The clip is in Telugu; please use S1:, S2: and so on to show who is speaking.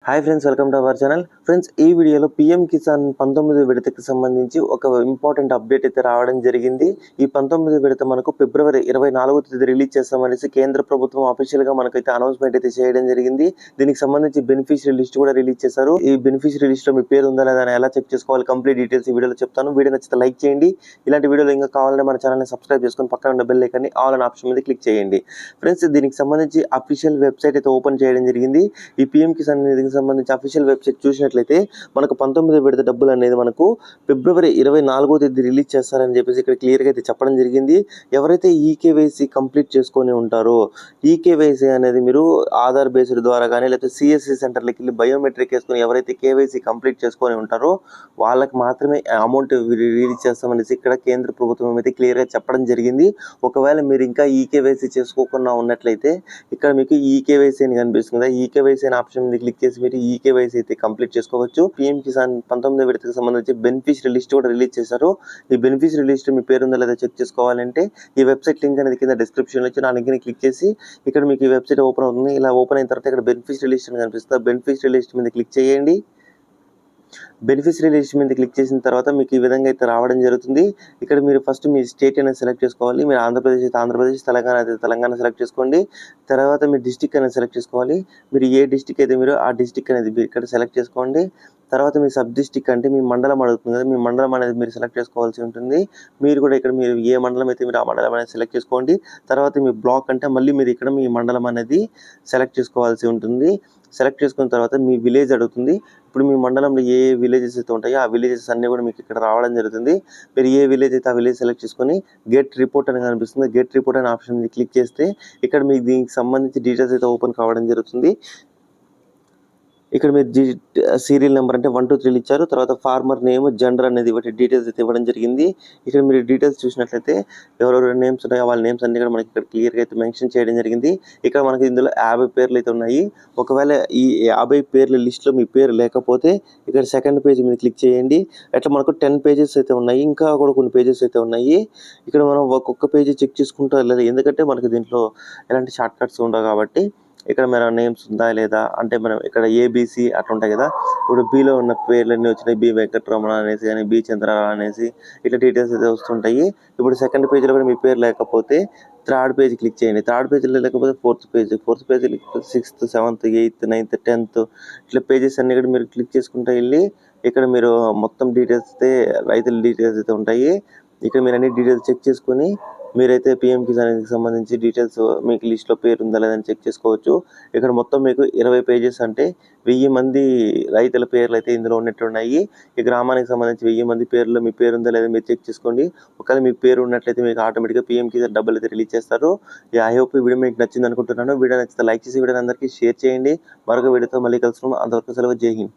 S1: Hi friends, welcome to our channel. Friends, ఈ వీడియోలో పీఎం కిసాన్ 19 విడతకి సంబంధించి ఒక ఇంపార్టెంట్ అప్డేట్ అయితే రావడం జరిగింది. ఈ 19 విడత మనకు ఫిబ్రవరి 24వ తేదీ రిలీజ్ చేస్తామనేసి కేంద్ర ప్రభుత్వం అఫీషియల్గా మనకైతే అనౌన్స్మెంట్ అయితే చేయడం జరిగింది. దీనికి సంబంధించి బెనిఫిషియరీ లిస్ట్ కూడా రిలీజ్ చేశారు. ఈ బెనిఫిషియరీ లిస్ట్ లో మీ పేరు ఉందా లేదా అని ఎలా చెక్ చేసుకోవాలి, కంప్లీట్ డీటెయిల్స్ ఈ వీడియోలో చెప్తాను. వీడియో నచ్చితే లైక్ చేయండి. ఇలాంటి వీడియోలు ఇంకా కావాలంటే మన ఛానల్ని సబ్స్క్రైబ్ చేసుకొని పక్కన ఉన్న బెల్ ఐకాన్ని ఆల్ అనే ఆప్షన్ మీద క్లిక్ చేయండి. ఫ్రెండ్స్, దీనికి సంబంధించి అఫీషియల్ వెబ్సైట్ అయితే ఓపెన్ చేయడం జరిగింది. ఈ పీఎం కిసాన్ సంబంధించి అఫీషియల్ వెబ్సైట్ చూసినట్లయితే మనకు 19 విడత డబ్బులు అనేది మనకు ఫిబ్రవరి 24వ తేదీ రిలీజ్ చేస్తారని చెప్పేసి ఇక్కడ క్లియర్గా అయితే చెప్పడం జరిగింది. ఎవరైతే ఈకేవైసీ కంప్లీట్ చేసుకొని ఉంటారో, ఈకేవైసీ అనేది మీరు ఆధార్ బేస్డ్ ద్వారా కానీ లేకపోతే సిఎస్సి సెంటర్లకి వెళ్ళి బయోమెట్రిక్ వేసుకొని ఎవరైతే కేవైసీ కంప్లీట్ చేసుకొని ఉంటారో వాళ్ళకి మాత్రమే అమౌంట్ రిలీజ్ చేస్తామనేసి ఇక్కడ కేంద్ర ప్రభుత్వం అయితే క్లియర్గా చెప్పడం జరిగింది. ఒకవేళ మీరు ఇంకా ఈకేవైసీ చేసుకోకుండా ఉన్నట్లయితే ఇక్కడ మీకు ఈకేవైసీ అని కనిపిస్తుంది కదా, ఈకేవైసీ అనే ఆప్షన్ మీద క్లిక్ చేసి మీరు ఈకేవైసీ అయితే కంప్లీట్ చేసుకోవచ్చు. పీఎం కిసాన్ 19 విడతకు సంబంధించి బెనిఫిషియరీ లిస్ట్ కూడా రిలీజ్ చేశారు. ఈ బెనిఫిషియరీ లిస్ట్ మీ పేరు ఉందా లేదా చెక్ చేసుకోవాలంటే ఈ వెబ్సైట్ లింక్ అనేది కింద డిస్క్రిప్షన్ లో ఇచ్చి ఆ లింక్ ని క్లిక్ చేసి ఇక్కడ మీకు ఈ వెబ్సైట్ ఓపెన్ అవుతుంది. ఇలా ఓపెన్ అయిన తర్వాత ఇక్కడ బెనిఫిషియరీ లిస్ట్ అని కనిపిస్తుంది. బెనిఫిషియరీ లిస్ట్ మీద క్లిక్ చేయండి. బెనిఫిషియరీ లిస్ట్ మీద క్లిక్ చేసిన తర్వాత మీకు ఈ విధంగా అయితే రావడం జరుగుతుంది. ఇక్కడ మీరు ఫస్ట్ మీ స్టేట్ అనేది సెలెక్ట్ చేసుకోవాలి. మీరు ఆంధ్రప్రదేశ్ అయితే ఆంధ్రప్రదేశ్, తెలంగాణ అయితే తెలంగాణ సెలెక్ట్ చేసుకోండి. తర్వాత మీ డిస్టిక్ అనేది సెలెక్ట్ చేసుకోవాలి. మీరు ఏ డిస్టిక్ అయితే మీరు ఆ డిస్టిక్ అనేది మీరు ఇక్కడ సెలెక్ట్ చేసుకోండి. తర్వాత మీ సబ్ డిస్టిక్ అంటే మీ మండలం అడుగుతుంది కదా, మీ మండలం అనేది మీరు సెలెక్ట్ చేసుకోవాల్సి ఉంటుంది. మీరు కూడా ఇక్కడ మీరు ఏ మండలం అయితే మీరు ఆ మండలం అనేది సెలెక్ట్ చేసుకోండి. తర్వాత మీ బ్లాక్ అంటే మళ్ళీ మీరు ఇక్కడ మీ మండలం అనేది సెలెక్ట్ చేసుకోవాల్సి ఉంటుంది. సెలెక్ట్ చేసుకున్న తర్వాత మీ విలేజ్ అడుగుతుంది. ఇప్పుడు మీ మండలంలో ఏ విలేజెస్ అయితే ఉంటాయో ఆ విలేజెస్ అన్నీ కూడా మీకు ఇక్కడ రావడం జరుగుతుంది. మీరు ఏ విలేజ్ అయితే ఆ విలేజ్ సెలెక్ట్ చేసుకొని గెట్ రిపోర్ట్ అని కనిపిస్తుంది. గెట్ రిపోర్ట్ అనే ఆప్షన్ క్లిక్ చేస్తే ఇక్కడ మీకు దీనికి సంబంధించి డీటెయిల్స్ అయితే ఓపెన్ కావడం జరుగుతుంది. ఇక్కడ మీరు సీరియల్ నెంబర్ అంటే 1 2 3 ఇచ్చారు. తర్వాత ఫార్మర్ నేమ్, జెండర్ అనేది ఒకటి డీటెయిల్స్ అయితే ఇవ్వడం జరిగింది. ఇక్కడ మీరు డీటెయిల్స్ చూసినట్లయితే ఎవరెవరు నేమ్స్ ఉన్నాయో వాళ్ళ నేమ్స్ అన్ని కూడా మనకి ఇక్కడ క్లియర్గా అయితే మెన్షన్ చేయడం జరిగింది. ఇక్కడ మనకి ఇందులో 50 పేర్లు అయితే ఉన్నాయి. ఒకవేళ ఈ 50 పేర్ల లిస్ట్లో మీ పేరు లేకపోతే ఇక్కడ సెకండ్ పేజ్ మీద క్లిక్ చేయండి. అట్లా మనకు 10 పేజెస్ అయితే ఉన్నాయి. ఇంకా కూడా కొన్ని పేజెస్ అయితే ఉన్నాయి. ఇక్కడ మనం ఒక్కొక్క పేజీ చెక్ చేసుకుంటూ వెళ్ళాలి. ఎందుకంటే మనకి దీంట్లో ఎలాంటి షార్ట్ కట్స్ ఉండవు కాబట్టి ఇక్కడ మన నేమ్స్ ఉందా లేదా అంటే మనం ఇక్కడ ఏబిసి అట్లా ఉంటాయి కదా. ఇప్పుడు బిలో ఉన్న పేర్లన్నీ వచ్చినాయి. బి వెంకటరమణ అనేసి కానీ బి చంద్రరావు అనేసి ఇట్లా డీటెయిల్స్ అయితే వస్తుంటాయి. ఇప్పుడు సెకండ్ పేజీలో కూడా మీ పేరు లేకపోతే థర్డ్ పేజ్ క్లిక్ చేయండి. థర్డ్ పేజీలో లేకపోతే fourth page 6th 7th 8th 9th 10th ఇట్లా పేజెస్ అన్ని కూడా మీరు క్లిక్ చేసుకుంటూ వెళ్ళి ఇక్కడ మీరు మొత్తం డీటెయిల్స్ అయితే రైతుల డీటెయిల్స్ అయితే ఉంటాయి. ఇక్కడ మీరు అన్ని డీటెయిల్స్ చెక్ చేసుకొని మీరైతే పీఎం కిసాన్కి సంబంధించి డీటెయిల్స్ మీకు లిస్ట్లో పేరు ఉందా లేదని చెక్ చేసుకోవచ్చు. ఇక్కడ మొత్తం మీకు 20 పేజెస్ అంటే 1000 మంది రైతుల పేర్లు అయితే ఇందులో ఉన్నట్టున్నాయి. ఈ గ్రామానికి సంబంధించి 1000 మంది పేర్లు మీ పేరు ఉందా లేదా మీరు చెక్ చేసుకోండి. ఒకవేళ మీ పేరు ఉన్నట్లయితే మీకు ఆటోమేటిక్గా పీఎం కిసాన్ డబ్బులు అయితే రిలీజ్ చేస్తారు. ఐ హోప్ ఈ వీడియో మీకు నచ్చింది అనుకుంటున్నాను. వీడియో నచ్చితే లైక్ చేసి వీడియోని అందరికీ షేర్ చేయండి. మరొక వీడియోతో మళ్ళీ కలుసుకున్నాం. అంతవరకు సెలవు. జై హింద్.